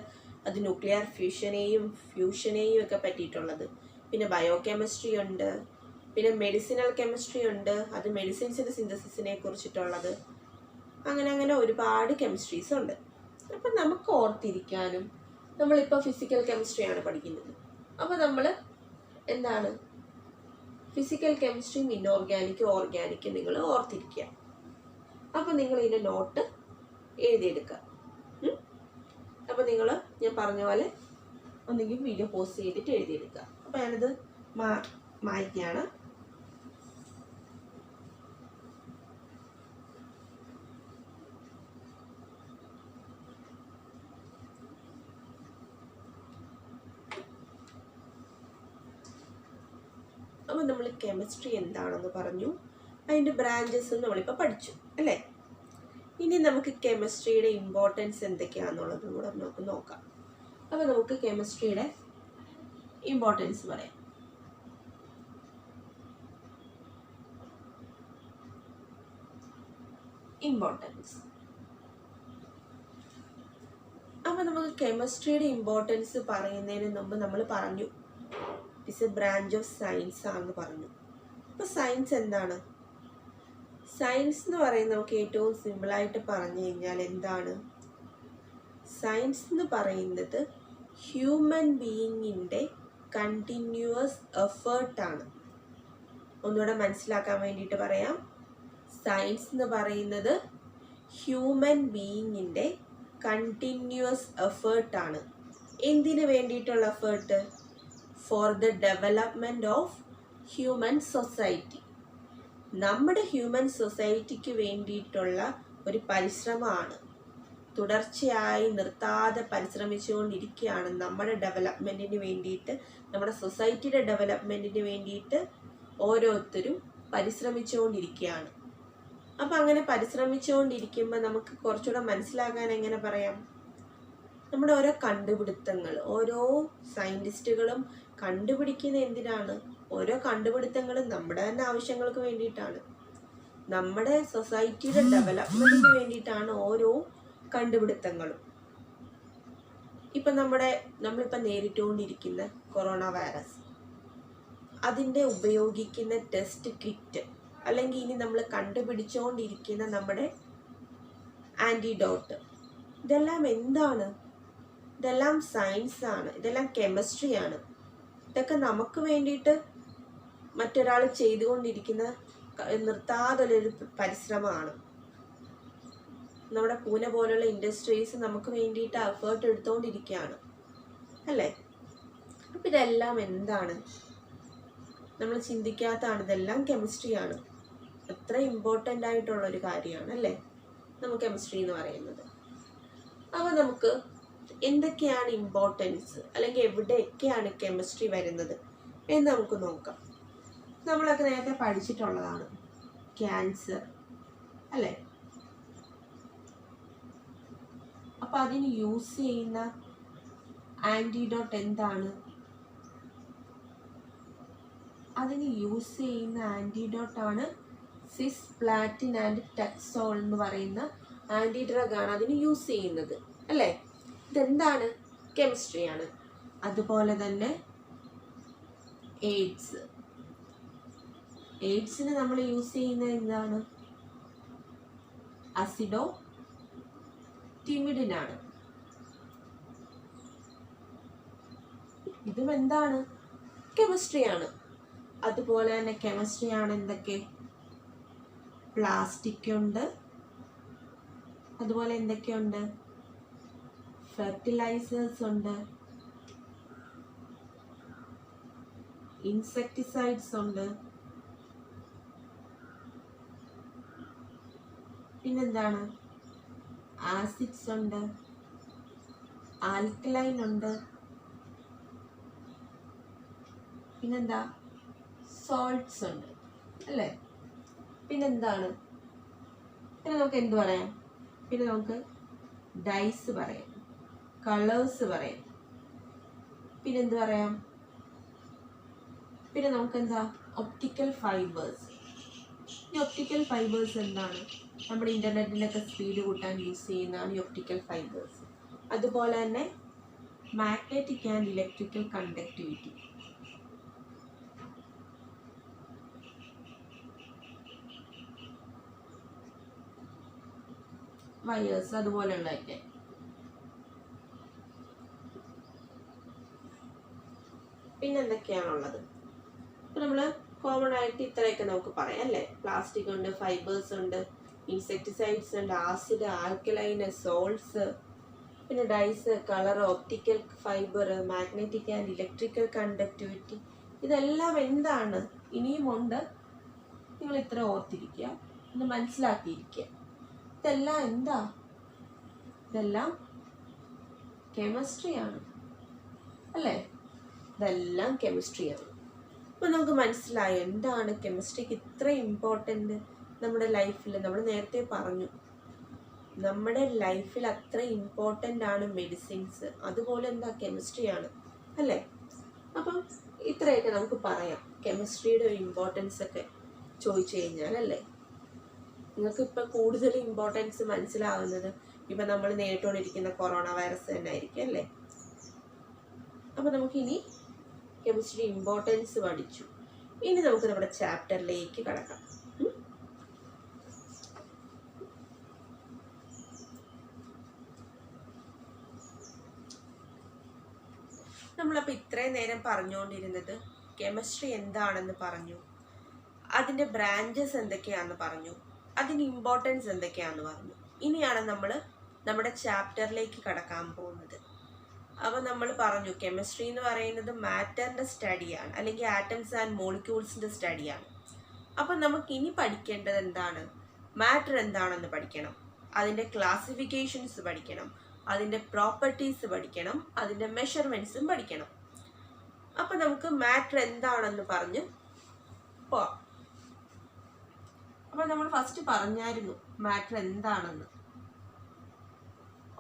Speaker 1: അത് ന്യൂക്ലിയർ ഫ്യൂഷനെയും ഒക്കെ പറ്റിയിട്ടുള്ളത്. പിന്നെ ബയോ കെമിസ്ട്രി ഉണ്ട്. പിന്നെ മെഡിസിനൽ കെമിസ്ട്രി ഉണ്ട്. അത് മെഡിസിൻസിന്റെ സിന്തസിസിനെ കുറിച്ചിട്ടുള്ളത്. അങ്ങനെ ഒരുപാട് കെമിസ്ട്രീസ് ഉണ്ട്. അപ്പം നമുക്ക് ഓർത്തിരിക്കാനും, നമ്മളിപ്പോൾ ഫിസിക്കൽ കെമിസ്ട്രിയാണ് പഠിക്കുന്നത്. അപ്പോൾ നമ്മൾ എന്താണ് ഫിസിക്കൽ കെമിസ്ട്രിയും ഇൻഓർഗാനിക്കും ഓർഗാനിക്കും നിങ്ങൾ ഓർത്തിരിക്കുക. അപ്പോൾ നിങ്ങൾ ഇതിൻ്റെ നോട്ട് എഴുതിയെടുക്കുക. അപ്പോൾ നിങ്ങൾ ഞാൻ പറഞ്ഞ പോലെ ഒന്നെങ്കിൽ വീഡിയോ പോസ്റ്റ് ചെയ്തിട്ട് എഴുതിയെടുക്കുക. അപ്പോൾ ഞാനിത് മായ്ക്കുകയാണ്. അപ്പോൾ നമ്മൾ കെമിസ്ട്രി എന്താണെന്ന് പറഞ്ഞു, അതിൻ്റെ ബ്രാഞ്ചസ് നമ്മളിപ്പോൾ പഠിച്ചു അല്ലേ? ഇനി നമുക്ക് കെമിസ്ട്രിയുടെ ഇമ്പോർട്ടൻസ് എന്തൊക്കെയാണെന്നുള്ളതും കൂടെ നമുക്ക് നോക്കാം. അപ്പോൾ നമുക്ക് കെമിസ്ട്രിയുടെ ഇമ്പോർട്ടൻസ് പറയാം. ഇമ്പോർട്ടൻസ്. അപ്പോൾ നമുക്ക് കെമിസ്ട്രിയുടെ ഇമ്പോർട്ടൻസ് പറയുന്നതിന് മുമ്പ് നമ്മൾ പറഞ്ഞു it's A branch of science ആണെന്ന് പറഞ്ഞു. അപ്പോൾ സയൻസ് എന്താണ്? സയൻസ് എന്ന് പറയുന്നത് നമുക്ക് ഏറ്റവും സിമ്പിളായിട്ട് പറഞ്ഞു കഴിഞ്ഞാൽ എന്താണ്? സയൻസ് എന്ന് പറയുന്നത് ഹ്യൂമൻ ബീയിങ്ങിൻ്റെ കണ്ടിന്യൂവസ് എഫേർട്ടാണ്. ഒന്നുകൂടെ മനസ്സിലാക്കാൻ വേണ്ടിയിട്ട് പറയാം. സയൻസ് എന്ന് പറയുന്നത് ഹ്യൂമൻ ബീയിങ്ങിൻ്റെ കണ്ടിന്യൂവസ് എഫേർട്ടാണ്. എന്തിനു വേണ്ടിയിട്ടുള്ള effort? For the development of human society. നമ്മുടെ ഹ്യൂമൻ സൊസൈറ്റിക്ക് വേണ്ടിയിട്ടുള്ള ഒരു പരിശ്രമമാണ്. തുടർച്ചയായി നിർത്താതെ പരിശ്രമിച്ചുകൊണ്ടിരിക്കുകയാണ്. നമ്മുടെ ഡെവലപ്മെൻറ്റിന് വേണ്ടിയിട്ട്, നമ്മുടെ സൊസൈറ്റിയുടെ ഡെവലപ്മെൻറ്റിന് വേണ്ടിയിട്ട് ഓരോരുത്തരും പരിശ്രമിച്ചുകൊണ്ടിരിക്കുകയാണ്. അപ്പം അങ്ങനെ പരിശ്രമിച്ചുകൊണ്ടിരിക്കുമ്പോൾ നമുക്ക് കുറച്ചുകൂടെ മനസ്സിലാക്കാൻ എങ്ങനെ പറയാം? നമ്മുടെ ഓരോ കണ്ടുപിടുത്തങ്ങൾ, ഓരോ സയൻറ്റിസ്റ്റുകളും കണ്ടുപിടിക്കുന്ന എന്തിനാണ്? ഓരോ കണ്ടുപിടുത്തങ്ങളും നമ്മുടെ തന്നെ ആവശ്യങ്ങൾക്ക് വേണ്ടിയിട്ടാണ്. നമ്മുടെ സൊസൈറ്റിയുടെ ഡെവലപ്മെൻറ്റിന് വേണ്ടിയിട്ടാണ് ഓരോ കണ്ടുപിടുത്തങ്ങളും. ഇപ്പം നമ്മളിപ്പോൾ നേരിട്ടുകൊണ്ടിരിക്കുന്ന കൊറോണ വൈറസ്, അതിൻ്റെ ഉപയോഗിക്കുന്ന ടെസ്റ്റ് കിറ്റ്, അല്ലെങ്കിൽ ഇനി നമ്മൾ കണ്ടുപിടിച്ചുകൊണ്ടിരിക്കുന്ന നമ്മുടെ ആൻറ്റിഡോട്ട്, ഇതെല്ലാം എന്താണ്? ഇതെല്ലാം സയൻസാണ്, ഇതെല്ലാം കെമിസ്ട്രിയാണ്. ഇതൊക്കെ നമുക്ക് വേണ്ടിയിട്ട് മറ്റൊരാൾ ചെയ്തുകൊണ്ടിരിക്കുന്ന നിർത്താതൊരു പരിശ്രമമാണ്. നമ്മുടെ പൂനെ പോലുള്ള ഇൻഡസ്ട്രീസ് നമുക്ക് വേണ്ടിയിട്ട് എഫേർട്ട് എടുത്തുകൊണ്ടിരിക്കുകയാണ് അല്ലേ? അപ്പം ഇതെല്ലാം എന്താണ്? നമ്മൾ ചിന്തിക്കാത്തതാണ്. ഇതെല്ലാം കെമിസ്ട്രിയാണ്. എത്ര ഇമ്പോർട്ടൻ്റ് ആയിട്ടുള്ളൊരു കാര്യമാണ് അല്ലേ നമുക്ക് കെമിസ്ട്രി എന്ന് പറയുന്നത്. അപ്പോൾ നമുക്ക് എന്തൊക്കെയാണ് ഇമ്പോർട്ടൻസ്, അല്ലെങ്കിൽ എവിടെയൊക്കെയാണ് കെമിസ്ട്രി വരുന്നത് എന്ന് നമുക്ക് നോക്കാം. നമ്മളൊക്കെ നേരത്തെ പഠിച്ചിട്ടുള്ളതാണ് ക്യാൻസർ അല്ലേ? അപ്പം അതിന് യൂസ് ചെയ്യുന്ന ആൻറ്റിഡോട്ട് എന്താണ്? അതിന് യൂസ് ചെയ്യുന്ന ആൻറ്റിഡോട്ടാണ് സിസ്പ്ലാറ്റിൻ ആൻഡ് ടെക്സോൾ എന്ന് പറയുന്ന ആൻറ്റി ഡ്രഗാണ് അതിന് യൂസ് ചെയ്യുന്നത് അല്ലേ? ഇതെന്താണ്? കെമിസ്ട്രിയാണ്. അതുപോലെ തന്നെ എയ്ഡ്സിന് നമ്മൾ യൂസ് ചെയ്യുന്നത് എന്താണ്? അസിഡോ ടിമിഡിനാണ്. ഇതും എന്താണ്? കെമിസ്ട്രിയാണ്. അതുപോലെ തന്നെ കെമിസ്ട്രി ആണ് എന്തൊക്കെ, പ്ലാസ്റ്റിക് ഉണ്ട്, അതുപോലെ എന്തൊക്കെയുണ്ട്, ഫെർട്ടിലൈസേഴ്സ് ഉണ്ട്, ഇൻസെക്ടിസൈഡ്സ് ഉണ്ട്, പിന്നെന്താണ്, ആസിഡ്സ് ഉണ്ട്, ആൽക്കലൈൻ ഉണ്ട്, പിന്നെന്താ, സോൾട്ട്സ് ഉണ്ട് അല്ലേ. പിന്നെന്താണ്, പിന്നെ നമുക്ക് എന്ത് പറയാം, പിന്നെ നമുക്ക് ഡൈസ് പറയാം, കളേഴ്സ് പറയാം, പിന്നെന്ത് പറയാം, പിന്നെ നമുക്കെന്താ, ഒപ്റ്റിക്കൽ ഫൈബേഴ്സ്. ഈ ഒപ്റ്റിക്കൽ ഫൈബേഴ്സ് എന്താണ്, നമ്മുടെ ഇൻ്റർനെറ്റിൻ്റെയൊക്കെ സ്പീഡ് കൂട്ടാൻ യൂസ് ചെയ്യുന്നതാണ് ഈ ഒപ്റ്റിക്കൽ ഫൈബേഴ്സ്. അതുപോലെ തന്നെ magnetic and electrical conductivity. Wires അതുപോലെയുള്ളതൊക്കെ. പിന്നെന്തൊക്കെയാണുള്ളത്, ഇപ്പം നമ്മൾ കോമൺ ആയിട്ട് ഇത്രയൊക്കെ നമുക്ക് പറയാം അല്ലേ. പ്ലാസ്റ്റിക് ഉണ്ട്, ഫൈബേഴ്സ് ഉണ്ട്, ഇൻസെക്ടിസൈഡ്സ് ഉണ്ട്, ആസിഡ്, ആൽക്കലൈന്, സോൾട്ട്സ്, പിന്നെ dyes, colour, optical fibre, magnetic and electrical conductivity. ഇതെല്ലാം എന്താണ്, ഇനിയും ഉണ്ട്, നിങ്ങൾ ഇത്ര ഓർത്തിരിക്കുക, ഒന്ന് മനസ്സിലാക്കിയിരിക്കുക. ഇതെല്ലാം എന്താ, ഇതെല്ലാം കെമിസ്ട്രിയാണ് അല്ലേ, ഇതെല്ലാം കെമിസ്ട്രിയാണ്. അപ്പോൾ നമുക്ക് മനസ്സിലായോ എന്താണ് കെമിസ്ട്രിക്ക് ഇത്ര ഇമ്പോർട്ടൻ്റ് നമ്മുടെ ലൈഫിൽ. നമ്മൾ നേരത്തെ പറഞ്ഞു നമ്മുടെ ലൈഫിൽ അത്ര ഇമ്പോർട്ടൻ്റ് ആണ് മെഡിസിൻസ്, അതുപോലെ എന്താ കെമിസ്ട്രിയാണ് അല്ലേ. അപ്പം ഇത്രയൊക്കെ നമുക്ക് പറയാം കെമിസ്ട്രിയുടെ ഒരു ഇമ്പോർട്ടൻസ് ഒക്കെ ചോദിച്ചു കഴിഞ്ഞാൽ അല്ലേ. നിങ്ങൾക്ക് ഇപ്പം കൂടുതൽ ഇമ്പോർട്ടൻസ് മനസ്സിലാവുന്നത് ഇപ്പം നമ്മൾ നേരിട്ടുകൊണ്ടിരിക്കുന്ന കൊറോണ വൈറസ് തന്നെ ആയിരിക്കും അല്ലേ. അപ്പം നമുക്കിനി കെമിസ്ട്രി ഇമ്പോർട്ടൻസ് പഠിച്ചു. ഇനി നമുക്ക് നമ്മുടെ ചാപ്റ്ററിലേക്ക് കടക്കാം. നമ്മളപ്പോൾ ഇത്രയും നേരം പറഞ്ഞുകൊണ്ടിരുന്നത് കെമിസ്ട്രി എന്താണെന്ന് പറഞ്ഞു, അതിൻ്റെ ബ്രാഞ്ചസ് എന്തൊക്കെയാണെന്ന് പറഞ്ഞു, അതിൻ്റെ ഇമ്പോർട്ടൻസ് എന്തൊക്കെയാണെന്ന് പറഞ്ഞു. ഇനിയാണ് നമ്മൾ നമ്മുടെ ചാപ്റ്ററിലേക്ക് കടക്കാൻ പോകുന്നത്. അപ്പോൾ നമ്മൾ പറഞ്ഞു കെമിസ്ട്രി എന്ന് പറയുന്നത് മാറ്ററിൻ്റെ സ്റ്റഡിയാണ്, അല്ലെങ്കിൽ ആറ്റംസ് ആൻഡ് മോളിക്യൂൾസിൻ്റെ സ്റ്റഡിയാണ്. അപ്പം നമുക്ക് ഇനി പഠിക്കേണ്ടത് എന്താണ്, മാറ്റർ എന്താണെന്ന് പഠിക്കണം, അതിൻ്റെ ക്ലാസിഫിക്കേഷൻസ് പഠിക്കണം, അതിൻ്റെ പ്രോപ്പർട്ടീസ് പഠിക്കണം, അതിൻ്റെ മെഷർമെൻറ്റ്സും പഠിക്കണം. അപ്പം നമുക്ക് മാറ്റർ എന്താണെന്ന് പറഞ്ഞ് പോവാം. അപ്പം നമ്മൾ ഫസ്റ്റ് പറഞ്ഞായിരുന്നു മാറ്റർ എന്താണെന്ന്,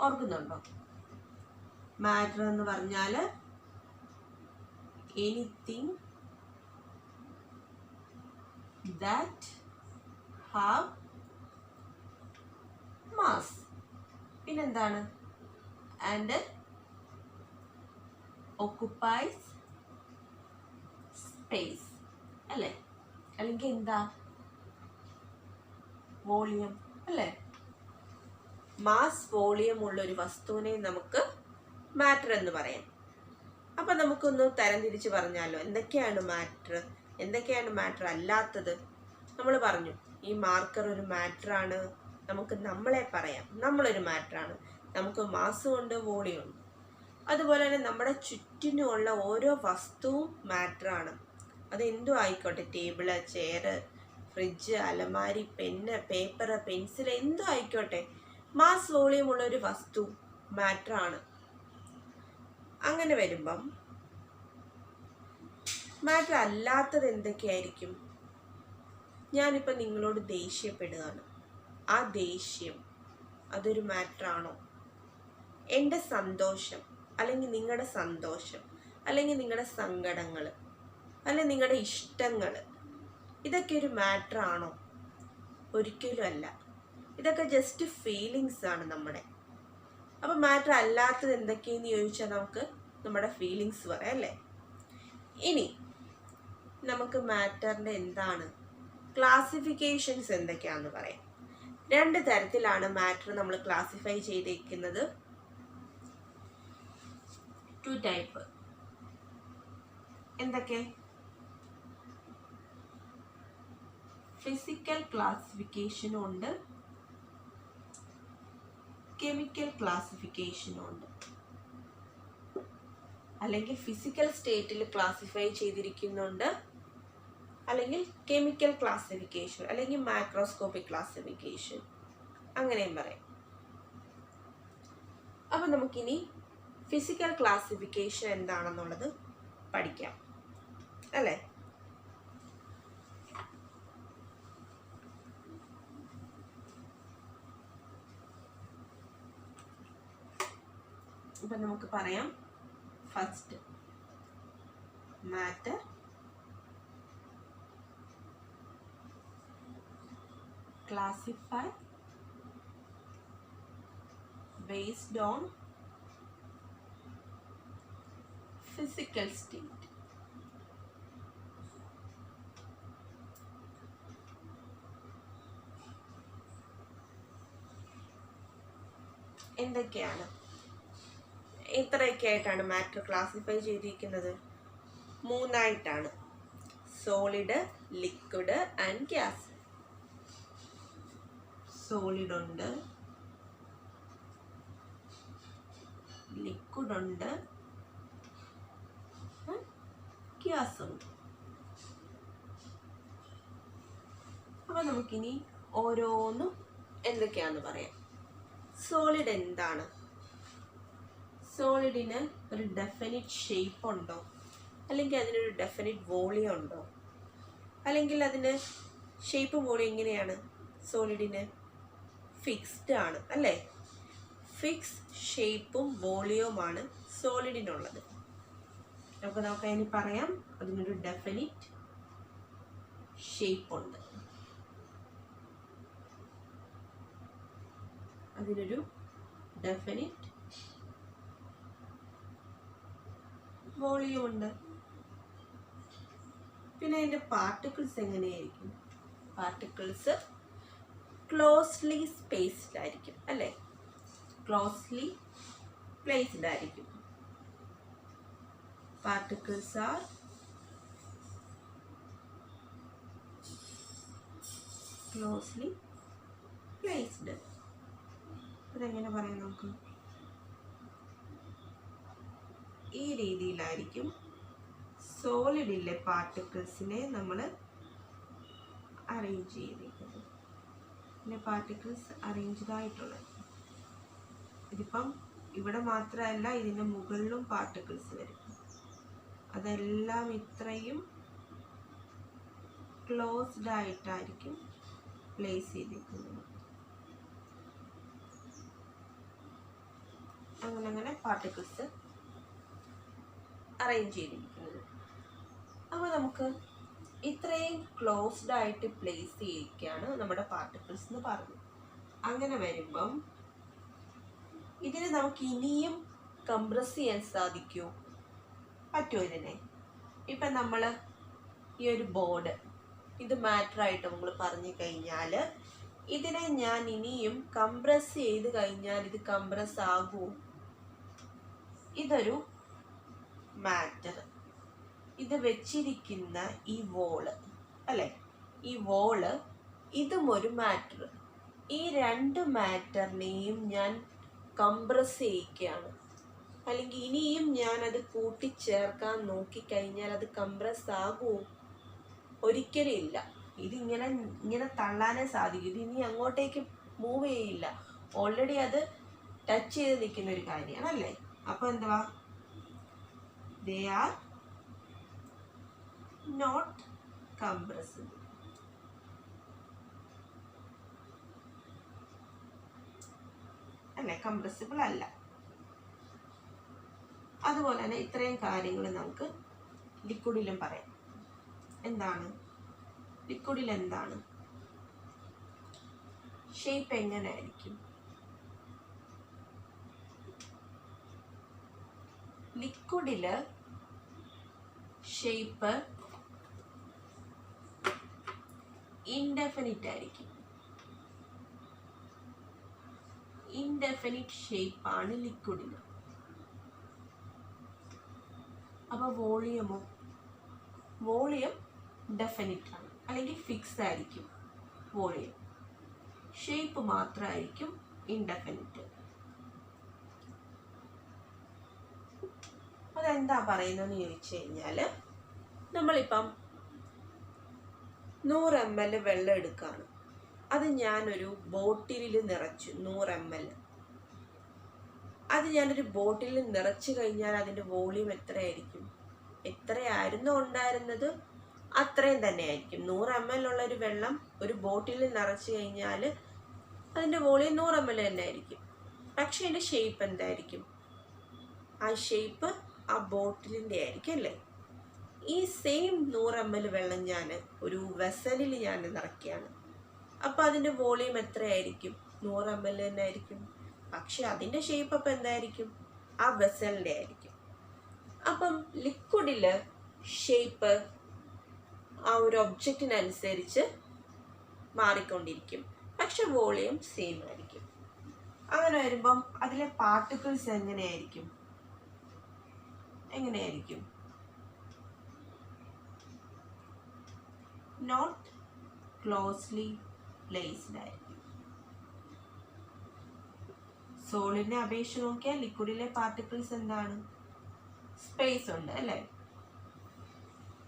Speaker 1: ഓർക്കുന്നുണ്ടോ? മാറ്റർ എന്ന് പറഞ്ഞാൽ എനിത്തിങ് ദാറ്റ് ഹാവ് മാസ്. പിന്നെന്താണ്, ആൻഡ് ഓക്കുപ്പൈസ് സ്പേസ് അല്ലേ, അല്ലെങ്കിൽ എന്താ, വോളിയം അല്ലേ. മാസ് വോളിയം ഉള്ള ഒരു വസ്തുവിനെ നമുക്ക് മാറ്റർ എന്ന് പറയാം. അപ്പം നമുക്കൊന്ന് തരംതിരിച്ച് പറഞ്ഞാലോ, എന്തൊക്കെയാണ് മാറ്റർ, എന്തൊക്കെയാണ് മാറ്റർ അല്ലാത്തത്. നമ്മൾ പറഞ്ഞു ഈ മാർക്കർ ഒരു മാറ്ററാണ്, നമുക്ക് നമ്മളെ പറയാം നമ്മളൊരു മാറ്ററാണ്, നമുക്ക് മാസ്സുമുണ്ട് വോളിയം ഉണ്ട്. അതുപോലെ തന്നെ നമ്മുടെ ചുറ്റിനുമുള്ള ഓരോ വസ്തുവും മാറ്ററാണ്. അതെന്തും ആയിക്കോട്ടെ, ടേബിള്, ചെയർ, ഫ്രിഡ്ജ്, അലമാരി, പെന്ന്, പേപ്പർ, പെൻസിൽ, എന്തും ആയിക്കോട്ടെ, മാസ് വോളിയം ഉള്ള ഒരു വസ്തു മാറ്ററാണ്. അങ്ങനെ വരുമ്പം മാറ്റർ അല്ലാത്തത് എന്തൊക്കെയായിരിക്കും? ഞാനിപ്പോൾ നിങ്ങളോട് ദേഷ്യപ്പെടുകയാണ്, ആ ദേഷ്യം അതൊരു മാറ്ററാണോ? എൻ്റെ സന്തോഷം അല്ലെങ്കിൽ നിങ്ങളുടെ സന്തോഷം അല്ലെങ്കിൽ നിങ്ങളുടെ സങ്കടങ്ങൾ അല്ലെങ്കിൽ നിങ്ങളുടെ ഇഷ്ടങ്ങൾ, ഇതൊക്കെ ഒരു മാറ്ററാണോ? ഒരിക്കലും അല്ല. ഇതൊക്കെ ജസ്റ്റ് ഫീലിങ്സ് ആണ് നമ്മുടെ. അപ്പം മാറ്റർ അല്ലാത്തത് എന്തൊക്കെയെന്ന് ചോദിച്ചാൽ നമുക്ക് നമ്മുടെ ഫീലിങ്സ് പറയാം അല്ലേ. ഇനി നമുക്ക് മാറ്ററിൻ്റെ എന്താണ് ക്ലാസിഫിക്കേഷൻസ് എന്തൊക്കെയാണെന്ന് പറയാം. 2 തരത്തിലാണ് മാറ്റർ നമ്മൾ ക്ലാസിഫൈ ചെയ്തിരിക്കുന്നത്. 2 ടൈപ്പ്. എന്തൊക്കെ? ഫിസിക്കൽ ക്ലാസിഫിക്കേഷനും ഉണ്ട്, കെമിക്കൽ ക്ലാസിഫിക്കേഷനും ഉണ്ട്. അല്ലെങ്കിൽ ഫിസിക്കൽ സ്റ്റേറ്റിൽ ക്ലാസിഫൈ ചെയ്തിരിക്കുന്നുണ്ട്, അല്ലെങ്കിൽ കെമിക്കൽ ക്ലാസിഫിക്കേഷൻ, അല്ലെങ്കിൽ മാക്രോസ്കോപ്പിക് ക്ലാസിഫിക്കേഷൻ, അങ്ങനെയും പറയാം. അപ്പം നമുക്കിനി ഫിസിക്കൽ ക്ലാസിഫിക്കേഷൻ എന്താണെന്നുള്ളത് പഠിക്കാം അല്ലേ. ഇപ്പം നമുക്ക് പറയാം, first matter, classify based on physical state. എന്തൊക്കെയാണ്? ഇത്രയൊക്കെ ആയിട്ടാണ് മാറ്റർ ക്ലാസിഫൈ ചെയ്തിരിക്കുന്നത്. 3 ആയിട്ടാണ്: solid, liquid and gas. Solid ഉണ്ട്, ലിക്വിഡ് ഉണ്ട്, ഗ്യാസ് ഉണ്ട്. അപ്പൊ നമുക്കിനി ഓരോന്നും എന്തൊക്കെയാന്ന് പറയാം. സോളിഡ് എന്താണ്? സോളിഡിന് ഒരു ഡെഫിനിറ്റ് ഷേപ്പ് ഉണ്ടോ? അല്ലെങ്കിൽ അതിനൊരു ഡെഫിനിറ്റ് വോളിയം ഉണ്ടോ? അല്ലെങ്കിൽ അതിന് ഷേപ്പും വോളിയം എങ്ങനെയാണ്? സോളിഡിന് ഫിക്സ്ഡ് ആണ് അല്ലേ. ഫിക്സ് ഷേപ്പും വോളിയവുമാണ് സോളിഡിനുള്ളത്. നമുക്ക് ഇനി പറയാം, അതിനൊരു ഡെഫിനിറ്റ് ഷേപ്പ് ഉണ്ട്, അതിനൊരു ഡെഫിനിറ്റ് വോളിയം ഉണ്ട്. പിന്നെ അതിൻ്റെ പാർട്ടിക്കിൾസ് എങ്ങനെയായിരിക്കും? പാർട്ടിക്കിൾസ് ക്ലോസ്ലി സ്പേസ്ഡ് ആയിരിക്കും അല്ലേ, ക്ലോസ്ലി പ്ലേസ്ഡ് ആയിരിക്കും. Particles R closely placed. അതെങ്ങനെ പറയാം നമുക്ക്? ഈ രീതിയിലായിരിക്കും സോളിഡിലെ പാർട്ടിക്കിൾസിനെ നമ്മൾ അറേഞ്ച് ചെയ്തിരിക്കുന്നത്. പിന്നെ പാർട്ടിക്കിൾസ് അറേഞ്ച്ഡ് ആയിട്ടുള്ളത്. ഇതിപ്പം ഇവിടെ മാത്രമല്ല, ഇതിൻ്റെ മുകളിലും പാർട്ടിക്കിൾസ് വരും. അതെല്ലാം ഇത്രയും ക്ലോസ്ഡ് ആയിട്ടായിരിക്കും പ്ലേസ് ചെയ്തിരിക്കുന്നത്. അങ്ങനെ പാർട്ടിക്കിൾസ് അറേഞ്ച് ചെയ്തിരിക്കുന്നത്. അപ്പോൾ നമുക്ക് ഇത്രയും ക്ലോസ്ഡ് ആയിട്ട് പ്ലേസ് ചെയ്യിക്കുകയാണ് നമ്മുടെ പാർട്ടിക്കിൾസ് എന്ന് പറഞ്ഞു. അങ്ങനെ വരുമ്പം ഇതിനെ നമുക്ക് ഇനിയും കംപ്രസ് ചെയ്യാൻ സാധിക്കുമോ? പറ്റുമോ ഇതിനെ? ഇപ്പം നമ്മൾ ഈ ഒരു ബോർഡ്, ഇത് മാറ്ററായിട്ട് നമ്മൾ പറഞ്ഞു കഴിഞ്ഞാൽ ഇതിനെ ഞാൻ ഇനിയും കംപ്രസ് ചെയ്ത് കഴിഞ്ഞാൽ ഇത് കംപ്രസ് ആകുമോ? ഇതൊരു മാറ്റർ, ഇത് വെച്ചിരിക്കുന്ന ഈ വോള് അല്ലേ, ഈ വോള്, ഇതും ഒരു മാറ്റർ. ഈ 2 മാറ്ററിനെയും ഞാൻ കംപ്രസ് ചെയ്യിക്കുകയാണ്. അല്ലെങ്കിൽ ഇനിയും ഞാനത് കൂട്ടിച്ചേർക്കാൻ നോക്കിക്കഴിഞ്ഞാൽ അത് കംപ്രസ് ആകുമോ? ഒരിക്കലും ഇല്ല. ഇതിങ്ങനെ തള്ളാനേ സാധിക്കും. ഇത് ഇനി അങ്ങോട്ടേക്ക് മൂവ് ചെയ്യില്ല. ഓൾറെഡി അത് ടച്ച് ചെയ്ത് നിൽക്കുന്ന ഒരു കാര്യമാണ് അല്ലേ. അപ്പോൾ എന്തുവാ? They are not compressible. അല്ലേ, കംപ്രസിബിൾ അല്ല. അതുപോലെ തന്നെ ഇത്രയും കാര്യങ്ങൾ നമുക്ക് ലിക്വിഡിലും പറയാം. എന്താണ് ലിക്വിഡിൽ? എന്താണ് ഷേപ്പ്? എങ്ങനെയായിരിക്കും ലിക്വിഡില് ഷേപ്പ്? ഇൻഡെഫിനിറ്റ് ആയിരിക്കും. ഇൻഡെഫിനിറ്റ് ഷേപ്പാണ് ലിക്വിഡിന്. അപ്പോൾ വോളിയം ഡെഫിനിറ്റ് ആണ്, അല്ലെങ്കിൽ ഫിക്സ് ആയിരിക്കും. വോളിയം. ഷേപ്പ് മാത്രമായിരിക്കും ഇൻഡെഫിനിറ്റ്. അതെന്താ പറയുന്നതെന്ന് ചോദിച്ചു കഴിഞ്ഞാൽ, നമ്മളിപ്പം 100 ml വെള്ളം എടുക്കുകയാണ്. അത് ഞാനൊരു ബോട്ടിലിൽ നിറച്ചു 100 ml. അത് ഞാനൊരു ബോട്ടിലിൽ നിറച്ചു കഴിഞ്ഞാൽ അതിൻ്റെ വോളിയം എത്രയായിരിക്കും? എത്രയായിരുന്നു ഉണ്ടായിരുന്നത് അത്രയും തന്നെ ആയിരിക്കും. 100 ml ഉള്ള ഒരു വെള്ളം ഒരു ബോട്ടിലിൽ നിറച്ചു കഴിഞ്ഞാൽ അതിൻ്റെ വോളിയം 100 ml തന്നെ ആയിരിക്കും. പക്ഷെ അതിൻ്റെ ഷേപ്പ് എന്തായിരിക്കും? ആ ഷേപ്പ് ആ ബോട്ടിലിൻ്റെ ആയിരിക്കും അല്ലേ? ഈ സെയിം 100 ml വെള്ളം ഞാൻ ഒരു വെസലിൽ ഞാൻ നിറയ്ക്കുകയാണ്. അപ്പോൾ അതിൻ്റെ വോളിയം എത്രയായിരിക്കും? 100 ml തന്നെ ആയിരിക്കും. പക്ഷെ അതിൻ്റെ ഷേപ്പ് അപ്പം എന്തായിരിക്കും? ആ വെസലിൻ്റെ ആയിരിക്കും. അപ്പം ലിക്വിഡിൽ ഷേപ്പ് ആ ഒരു ഒബ്ജക്റ്റിനനുസരിച്ച് മാറിക്കൊണ്ടിരിക്കും, പക്ഷെ വോളിയം സെയിം ആയിരിക്കും. അങ്ങനെ വരുമ്പം അതിലെ പാർട്ടിക്കിൾസ് എങ്ങനെയായിരിക്കും? നോട്ട് ക്ലോസ്ലി പ്ലേസ്ഡ് ആയിരിക്കും. സോളിഡിനെ അപേക്ഷിച്ച് നോക്കിയാൽ ലിക്വിഡിലെ പാർട്ടിക്കിൾസ് എന്താണ്? സ്പേസ് ഉണ്ട് അല്ലേ?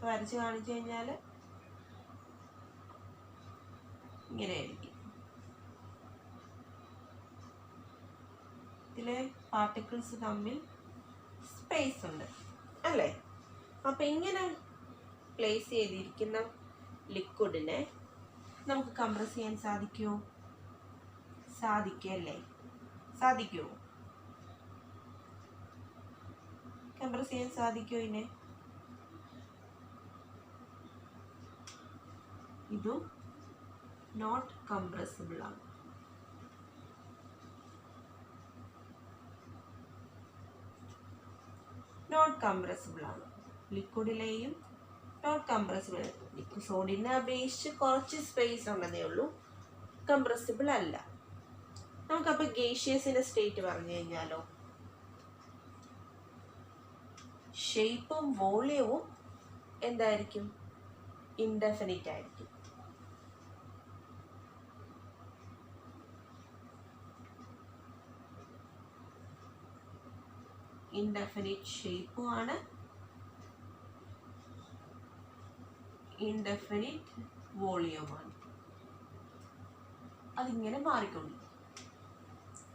Speaker 1: വരച്ച് കാണിച്ചു കഴിഞ്ഞാൽ ഇങ്ങനെയായിരിക്കും. ഇതിലെ പാർട്ടിക്കിൾസ് തമ്മിൽ സ്പേസ് ഉണ്ട് അല്ലേ? അപ്പം ഇങ്ങനെ പ്ലേസ് ചെയ്തിരിക്കുന്ന ലിക്വിഡിനെ നമുക്ക് കംപ്രസ് ചെയ്യാൻ സാധിക്കുമോ? സാധിക്കല്ലേ? സാധിക്കുമോ? കംപ്രസ് ചെയ്യാൻ സാധിക്കുമോ? ഇതിനെ ഇതും നോട്ട് കംപ്രസിബിൾ ആണ്. നോട്ട് കംപ്രസിബിൾ ആണ്. ലിക്വിഡിലെയും നോട്ട് കംപ്രസിബിൾ. സോഡിനെ അപേക്ഷിച്ച് കുറച്ച് സ്പേസ് ഉള്ളതേ ഉള്ളൂ, കംപ്രസിബിൾ അല്ല. നമുക്കപ്പോൾ ഗേഷ്യസിന്റെ സ്റ്റേറ്റ് പറഞ്ഞു കഴിഞ്ഞാലോ, ഷേപ്പും വോളിയവും എന്തായിരിക്കും? ഇൻഡെഫിനിറ്റ് ആയിരിക്കും. ഇൻഡെഫിനിറ്റ് ഷേപ്പും ആണ്, ഇൻഡെഫിനിറ്റ് വോളിയമാണ്. അതിങ്ങനെ മാറിക്കൊണ്ടിരിക്കും.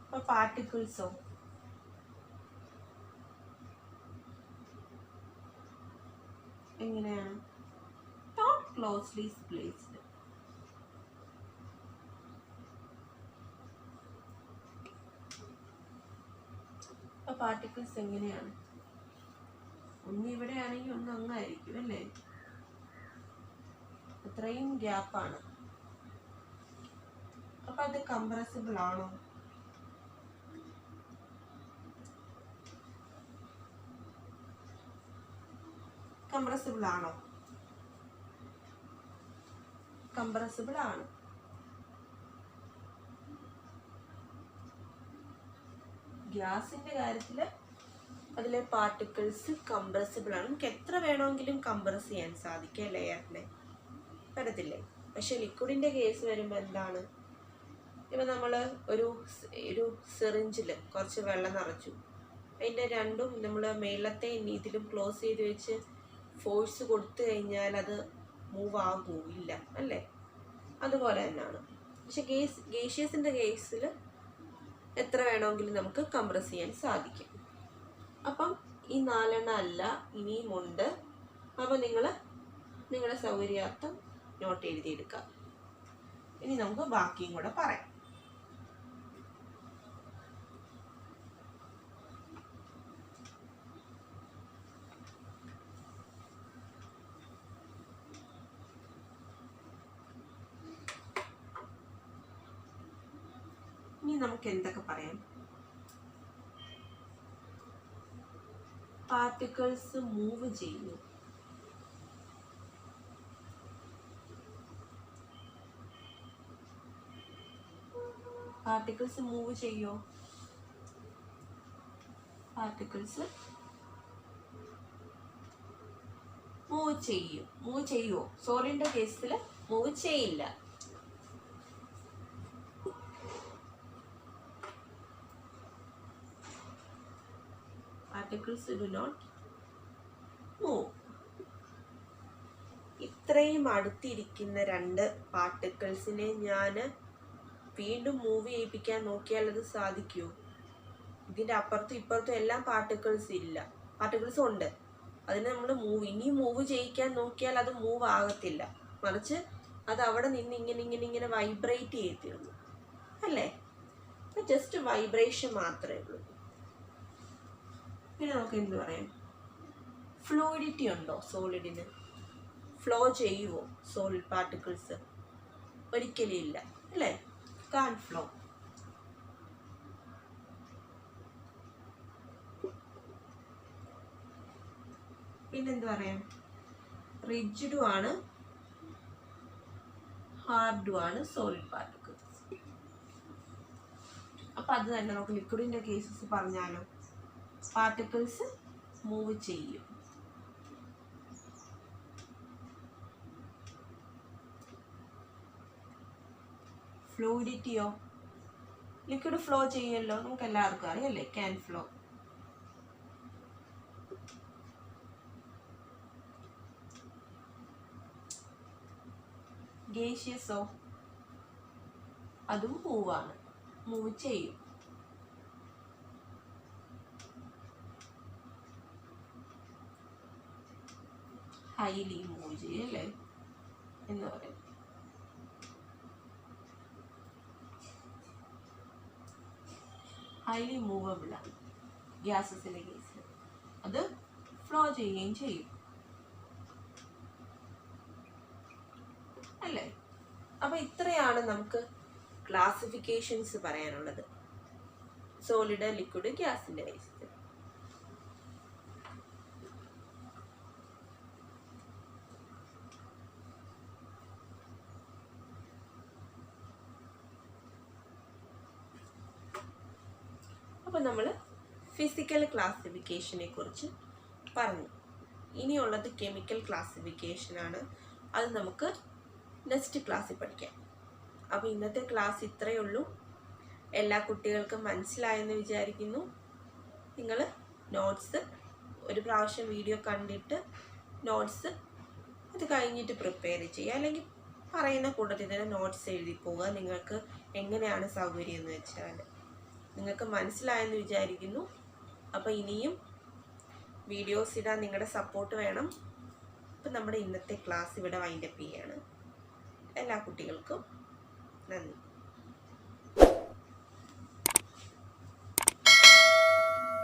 Speaker 1: അപ്പോൾ പാർട്ടിക്കിൾസോ എങ്ങനെയാണ്? Not closely placed. അപ്പോൾ പാർട്ടിക്കിൾസ് എങ്ങനെയാണ്? ഒന്ന് ഇവിടെ ആണെങ്കിൽ ഒന്ന് അങ്ങായിരിക്കും അല്ലേ? അത്രയും ഗ്യാപ്പാണ്. അപ്പം അത് കംപ്രസിബിൾ ആണോ? കംപ്രസിബിൾ ആണോ? കംപ്രസിബിൾ ആണ്. ഗ്യാസിന്റെ കാര്യത്തിൽ അതിലെ പാർട്ടിക്കിൾസ് കംപ്രസിബിൾ ആണ്. നമുക്ക് എത്ര വേണമെങ്കിലും കംപ്രസ് ചെയ്യാൻ സാധിക്കും ലെയറിനെ, പറ്റത്തില്ലേ? പക്ഷെ ലിക്വിഡിന്റെ കേസ് വരുമ്പോൾ എന്താണ്? ഇപ്പം നമ്മൾ ഒരു സിറിഞ്ചിൽ കുറച്ച് വെള്ളം നിറച്ചു, അതിൻ്റെ രണ്ടും നമ്മൾ മേളത്തെ ഇതിലും ക്ലോസ് ചെയ്ത് വെച്ച് ഫോഴ്സ് കൊടുത്തു കഴിഞ്ഞാൽ അത് മൂവ് ആകൂല്ല അല്ലേ? അതുപോലെ തന്നെയാണ്. പക്ഷെ ഗേഷ്യസിൻ്റെ കേസിൽ എത്ര വേണമെങ്കിലും നമുക്ക് കംപ്രസ് ചെയ്യാൻ സാധിക്കും. അപ്പം ഈ 4 അല്ല, ഇനിയും ഉണ്ട്. അപ്പം നിങ്ങളുടെ സൗകര്യാർത്ഥം നോട്ട് എഴുതിയെടുക്കാം. ഇനി നമുക്ക് ബാക്കിയും കൂടെ പറയാം. ഇനി നമുക്ക് എന്തൊക്കെ പറയാം? പാർട്ടിക്കിൾസ് മൂവ് ചെയ്യുന്നു. പാർട്ടിക്കിൾസ് മൂവ് ചെയ്യോ? പാർട്ടിക്കിൾസ് മൂവ് ചെയ്യുമോ? സോളിഡിന്റെ കേസിൽ മൂവ് ചെയ്യില്ല. particles do not move. ഇത്രയും അടുത്തിരിക്കുന്ന രണ്ട് പാർട്ടിക്കിൾസിനെ ഞാൻ വീണ്ടും മൂവ് ചെയ്യിപ്പിക്കാൻ നോക്കിയാൽ അത് സാധിക്കുമോ? ഇതിൻ്റെ അപ്പുറത്തും ഇപ്പുറത്തും എല്ലാം പാർട്ടിക്കിൾസ് ഉണ്ട്. അതിനെ നമ്മൾ ഇനിയും മൂവ് ചെയ്യിക്കാൻ നോക്കിയാൽ അത് മൂവ് ആകത്തില്ല, മറിച്ച് അത് അവിടെ നിന്ന് ഇങ്ങനെ വൈബ്രേറ്റ് ചെയ്തിരുന്നു അല്ലേ? ജസ്റ്റ് വൈബ്രേഷൻ മാത്രമേ ഉള്ളൂ. പിന്നെ നമുക്ക് എന്ത് പറയാം, ഫ്ലൂയിഡിറ്റി ഉണ്ടോ സോളിഡിന്? ഫ്ലോ ചെയ്യുമോ സോളിഡ് പാർട്ടിക്കിൾസ്? ഒരിക്കലും ഇല്ല അല്ലേ? Can flow. പിന്നെന്ത് പറയാം, റിജിഡും ആണ് ഹാർഡും ആണ് സോളിഡ് പാർട്ടിക്കിൾസ്. അപ്പം അത് തന്നെ നമുക്ക് ലിക്വിഡിൻ്റെ കേസസ് പറഞ്ഞാലോ, പാർട്ടിക്കിൾസ് മൂവ് ചെയ്യും. ഫ്ലൂയിഡിറ്റിയോ, ലിക്വിഡ് ഫ്ലോ ചെയ്യുമല്ലോ, നമുക്ക് എല്ലാവർക്കും അറിയാമല്ലേ, ക്യാൻ ഫ്ലോ. ഗേഷ്യസോ, അതും മൂവാണ്, മൂവ് ചെയ്യും. ഹൈലി മൂവ് ചെയ്യും അല്ലേ എന്ന് പറയും. ഹൈലി മൂവബിൾ ആണ് ഗ്യാസസിൻ്റെ കേസിൽ, അത് ഫ്ലോ ചെയ്യുകയും ചെയ്യും അല്ലേ? അപ്പോൾ ഇത്രയാണ് നമുക്ക് ക്ലാസിഫിക്കേഷൻസ് പറയാനുള്ളത് സോളിഡ്, ലിക്വിഡ്, ഗ്യാസിൻ്റെ കേസിൽ. അപ്പോൾ നമ്മൾ ഫിസിക്കൽ ക്ലാസിഫിക്കേഷനെ കുറിച്ച് പറഞ്ഞു. ഇനിയുള്ളത് കെമിക്കൽ ക്ലാസിഫിക്കേഷനാണ്. അത് നമുക്ക് നെക്സ്റ്റ് ക്ലാസ്സിൽ പഠിക്കാം. അപ്പോൾ ഇന്നത്തെ ക്ലാസ് ഇത്രയേ ഉള്ളൂ. എല്ലാ കുട്ടികൾക്കും മനസ്സിലായെന്ന് വിചാരിക്കുന്നു. നിങ്ങൾ നോട്ട്സ് ഒരു പ്രാവശ്യം വീഡിയോ കണ്ടിട്ട് നോട്ട്സ് അത് കഴിഞ്ഞിട്ട് പ്രിപ്പയർ ചെയ്യുക, അല്ലെങ്കിൽ പറയുന്ന കൂട്ടത്തിൽ തന്നെ നോട്ട്സ് എഴുതി പോവുക. നിങ്ങൾക്ക് എങ്ങനെയാണ് സൗകര്യം എന്ന് വെച്ചാൽ. നിങ്ങൾക്ക് മനസ്സിലായെന്ന് വിചാരിക്കുന്നു. അപ്പോൾ ഇനിയും വീഡിയോസ് ഇടാൻ നിങ്ങളുടെ സപ്പോർട്ട് വേണം. അപ്പം നമ്മുടെ ഇന്നത്തെ ക്ലാസ് ഇവിടെ വൈൻഡപ്പ് ചെയ്യാണ്. എല്ലാ കുട്ടികൾക്കും നന്ദി.